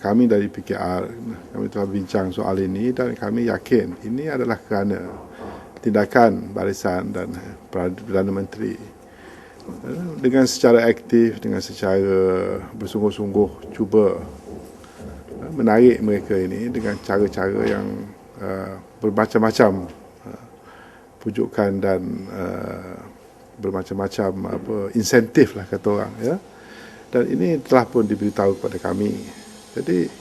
kami dari PKR, kami telah bincang soal ini dan kami yakin ini adalah kerana tindakan barisan dan Perdana Menteri dengan secara aktif, dengan secara bersungguh-sungguh cuba menarik mereka ini dengan cara-cara yang bermacam-macam pujukan dan bermacam-macam insentif lah kata orang, ya. Dan ini telah pun diberitahu kepada kami. Jadi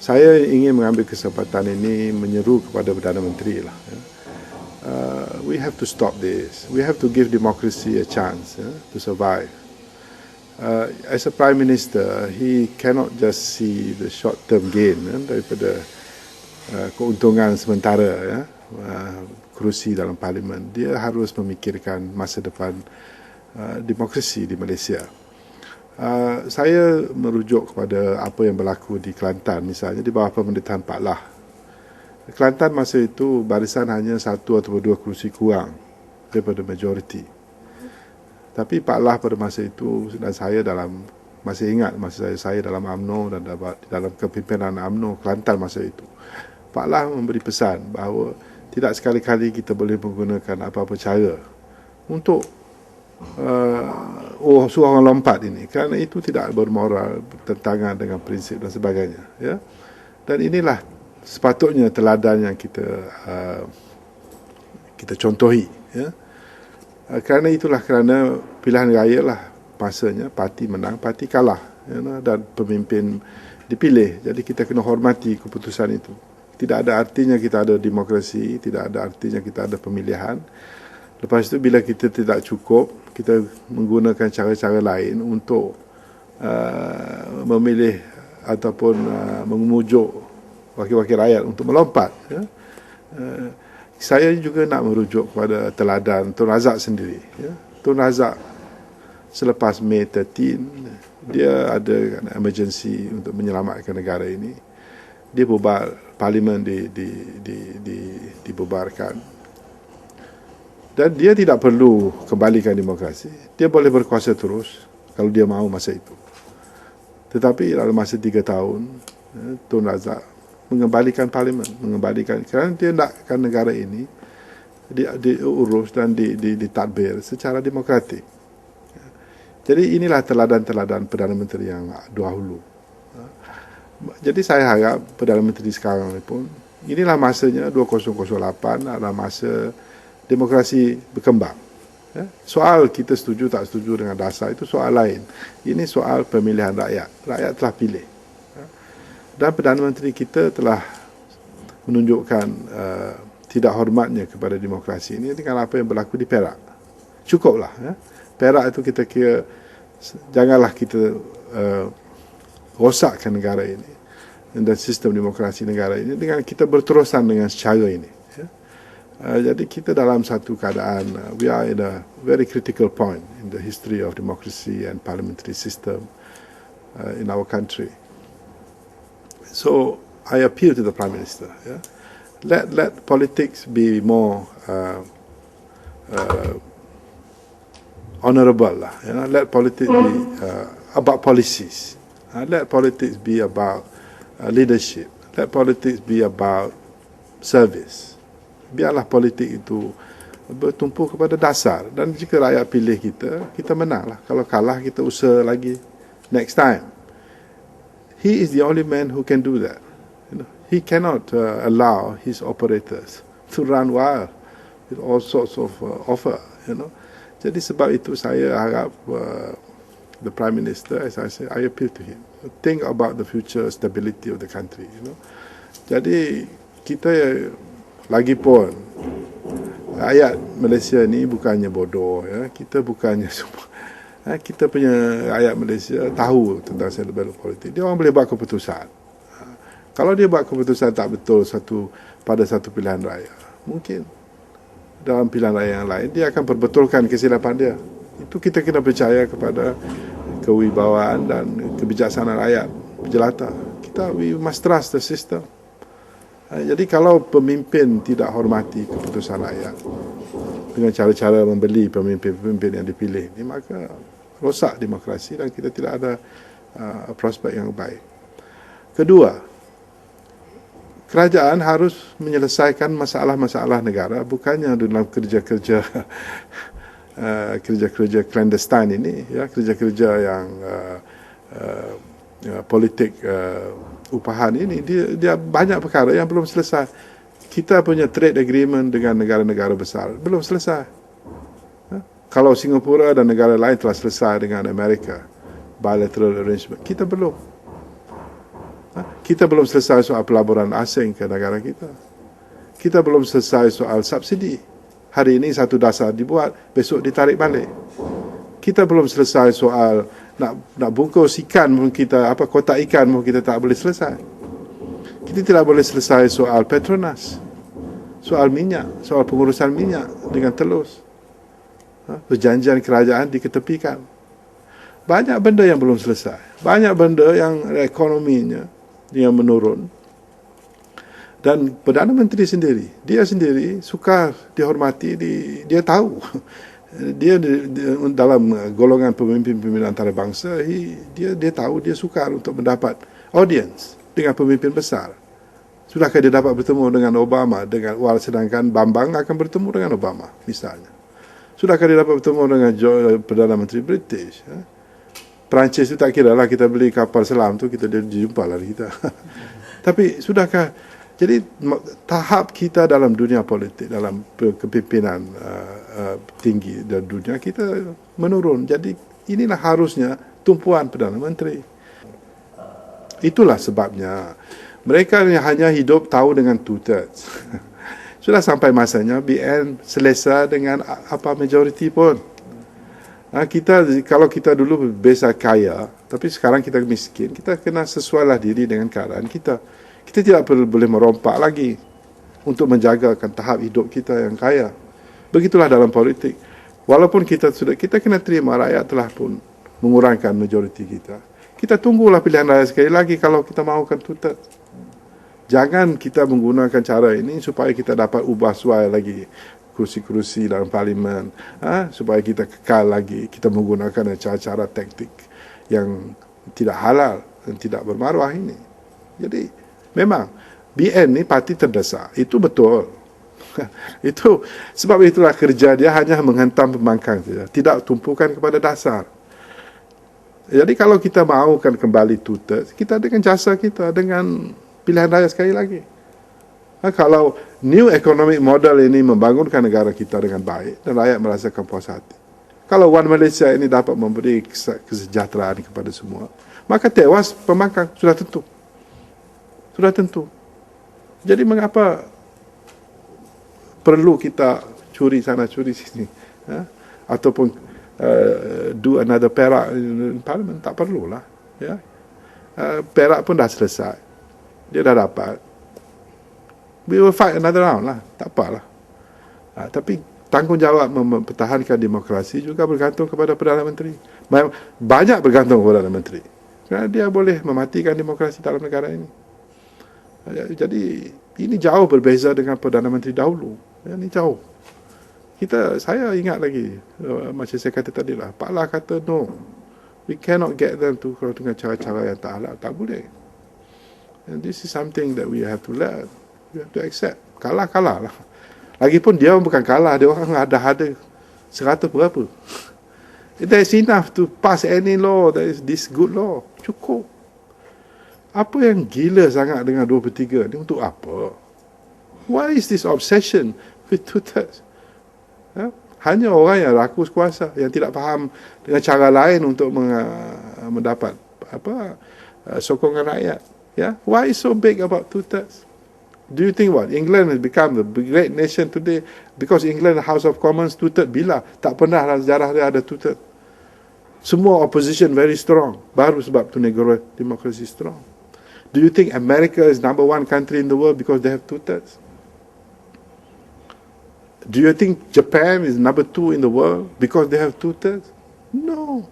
saya ingin mengambil kesempatan ini menyeru kepada Perdana Menteri lah, ya. We have to stop this. We have to give democracy a chance, to survive. As a Prime Minister, he cannot just see the short-term gain daripada keuntungan sementara, kerusi dalam Parlimen. Dia harus memikirkan masa depan demokrasi di Malaysia. Saya merujuk kepada apa yang berlaku di Kelantan, misalnya di bawah pemerintahan Pak Lah. Kelantan masa itu barisan hanya 1 atau 2 kerusi kurang daripada majoriti. Tapi Pak Lah pada masa itu, dan saya masih ingat masa saya dalam UMNO dan dalam kepimpinan UMNO Kelantan masa itu, Pak Lah memberi pesan bahawa tidak sekali-kali kita boleh menggunakan apa-apa cara untuk suruh orang lompat ini, kerana itu tidak bermoral, bertentangan dengan prinsip dan sebagainya, ya. Dan inilah sepatutnya teladan yang kita contohi, ya. Kerana pilihan raya lah masanya parti menang, parti kalah, ya, dan pemimpin dipilih. Jadi kita kena hormati keputusan itu. Tidak ada artinya kita ada demokrasi, tidak ada artinya kita ada pemilihan. Lepas itu bila kita tidak cukup, kita menggunakan cara-cara lain untuk memilih ataupun memujuk wakil-wakil rakyat untuk melompat, ya. Saya juga nak merujuk kepada teladan Tun Razak sendiri, ya. Tun Razak selepas Mei 13, dia ada emergency untuk menyelamatkan negara ini. Dia bubar, Parlimen dibubarkan. Dan dia tidak perlu kembalikan demokrasi. Dia boleh berkuasa terus kalau dia mahu masa itu. Tetapi dalam masa 3 tahun, Tun Razak mengembalikan Parlimen, kerana dia nakkan negara ini diurus dan ditadbir secara demokratik. Jadi inilah teladan-teladan Perdana Menteri yang dahulu. Jadi saya harap Perdana Menteri sekarang pun, inilah masanya 2008 adalah masa demokrasi berkembang. Soal kita setuju tak setuju dengan dasar itu soal lain. Ini soal pemilihan rakyat. Rakyat telah pilih. Dan Perdana Menteri kita telah menunjukkan tidak hormatnya kepada demokrasi ini dengan apa yang berlaku di Perak. Cukuplah. Perak itu kita kira, janganlah kita rosakkan negara ini dan sistem demokrasi negara ini dengan kita berterusan dengan cara ini. Jadi kita dalam satu keadaan, we are in a very critical point in the history of democracy and parliamentary system in our country. So I appeal to the Prime Minister, yeah? Let politics be more honourable lah. Let politics be about policies. Let politics be about leadership. Let politics be about service. Biarlah politik itu bertumpu kepada dasar. Dan jika rakyat pilih kita menanglah. Kalau kalah, kita usaha lagi next time. He is the only man who can do that. He cannot allow his operators to run wild with all sorts of offer. Jadi sebab itu saya harap the Prime Minister, as I say, I appeal to him. Think about the future stability of the country. Jadi kita lagipun rakyat Malaysia ni bukannya bodoh, ya. Kita bukannya semua. Kita punya rakyat Malaysia tahu tentang selebel politik. Dia orang boleh buat keputusan. Kalau dia buat keputusan tak betul pada satu pilihan raya, mungkin dalam pilihan raya yang lain dia akan perbetulkan kesilapan dia. Itu kita kena percaya kepada kewibawaan dan kebijaksanaan rakyat jelata. We must trust the system. Jadi kalau pemimpin tidak hormati keputusan rakyat dengan cara-cara membeli pemimpin-pemimpin yang dipilih ini, maka rosak demokrasi dan kita tidak ada prospek yang baik. Kedua, kerajaan harus menyelesaikan masalah-masalah negara, bukannya dalam kerja-kerja kerja-kerja clandestine ini, ya, kerja-kerja yang politik upahan ini. Dia banyak perkara yang belum selesai. Kita punya trade agreement dengan negara-negara besar belum selesai. Kalau Singapura dan negara lain telah selesai dengan Amerika, bilateral arrangement, kita belum. Kita belum selesai soal pelaburan asing ke negara kita. Kita belum selesai soal subsidi. Hari ini satu dasar dibuat, besok ditarik balik. Kita belum selesai soal nak bungkus ikan pun kita, kotak ikan pun kita tak boleh selesai. Kita tidak boleh selesai soal Petronas, soal minyak, soal pengurusan minyak dengan telus. Perjanjian kerajaan diketepikan. Banyak benda yang belum selesai. Banyak benda yang ekonominya yang menurun. Dan Perdana Menteri sendiri, dia sendiri sukar dihormati, dia tahu. Dia dalam golongan pemimpin-pemimpin antarabangsa, dia tahu dia sukar untuk mendapat audience dengan pemimpin besar. Sudahkah dia dapat bertemu dengan Obama, sedangkan Bambang akan bertemu dengan Obama misalnya. Sudahkah dia dapat bertemu dengan Perdana Menteri British? Perancis itu tak kira lah, kita beli kapal selam tu, dia jumpa lah kita. Tapi sudahkah, jadi tahap kita dalam dunia politik, dalam kepimpinan tinggi dalam dunia, kita menurun. Jadi inilah harusnya tumpuan Perdana Menteri. Itulah sebabnya mereka hanya hidup tahu dengan two-thirds. Sudah sampai masanya BN selesa dengan apa majoriti pun. Kalau kita dulu biasa kaya, tapi sekarang kita miskin, kita kena sesuailah diri dengan keadaan kita. Kita tidak boleh merompak lagi untuk menjagakan tahap hidup kita yang kaya. Begitulah dalam politik. Walaupun kita kena terima rakyat telah pun mengurangkan majoriti kita. Kita tunggulah pilihan raya sekali lagi kalau kita mahukan two-thirds. Jangan kita menggunakan cara ini supaya kita dapat ubah suai lagi kursi-kursi dalam parlimen, supaya kita kekal lagi, kita menggunakan cara-cara taktik yang tidak halal dan tidak bermaruah ini. Jadi memang BN ni parti terdesak, itu betul. Itu sebab itulah kerja dia hanya menghentam pembangkang saja, tidak tumpukan kepada dasar. Jadi kalau kita mahukan kembali two-thirds, kita dengan jasa kita, dengan pilihan raya sekali lagi. Kalau new economic model ini membangunkan negara kita dengan baik dan rakyat merasakan puas hati, kalau One Malaysia ini dapat memberi kesejahteraan kepada semua, maka tewas pembangkang sudah tentu. Sudah tentu. Jadi mengapa perlu kita curi sana curi sini, ataupun do another Perak in Parliament? Tak perlulah. Ya. Perak pun dah selesai, dia dah dapat. We will fight another round lah, tak apalah. Tapi tanggungjawab mempertahankan demokrasi juga bergantung kepada Perdana Menteri. Banyak bergantung kepada Perdana Menteri. Kerana dia boleh mematikan demokrasi dalam negara ini. Jadi ini jauh berbeza dengan Perdana Menteri dahulu. Ini jauh. Saya ingat lagi, macam saya kata tadi lah, Pak Lah kata no, we cannot get them to kalau dengan cara-cara yang tak halal, tak boleh. And this is something that we have to learn. We have to accept. Kalah lah. Lagipun dia bukan kalah, dia orang ada 100 berapa. There is enough to pass any law that is this good law. Cukup. Apa yang gila sangat dengan 2/3 ni untuk apa? Why is this obsession with two-thirds? Hanya orang yang rakus kuasa, yang tidak faham dengan cara lain untuk mendapat sokongan rakyat. Why is so big about two-thirds? Do you think what? England has become the great nation today because England House of Commons two-thirds bila? Tak pernah dalam sejarah dia ada two-thirds. Semua opposition very strong. Baru sebab tu negara demokrasi strong. Do you think America is number one country in the world because they have two-thirds? Do you think Japan is number 2 in the world because they have two-thirds? No.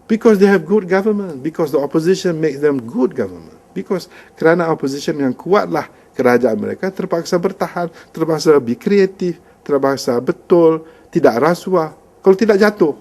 Because they have good government. Because the opposition makes them good government. Because kerana opposition yang kuatlah kerajaan mereka terpaksa bertahan, terpaksa lebih kreatif, terpaksa betul, tidak rasuah. Kalau tidak jatuh.